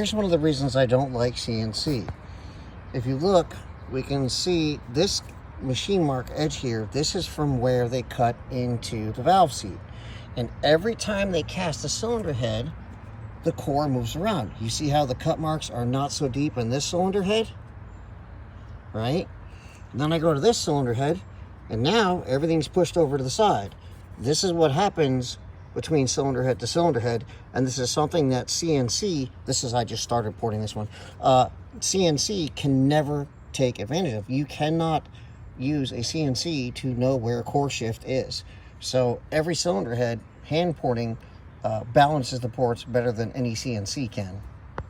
Here's one of the reasons I don't like CNC. If you look, we can see this machine mark edge here. This is from where they cut into the valve seat. And every time they cast the cylinder head, the core moves around. You see how the cut marks are not so deep in this cylinder head, right? And then I go to this cylinder head, and now everything's pushed over to the side. This is what happens between cylinder head to cylinder head, and this is something that CNC, I just started porting this one, CNC can never take advantage of. You cannot use a CNC to know where core shift is. So every cylinder head, hand porting, balances the ports better than any CNC can.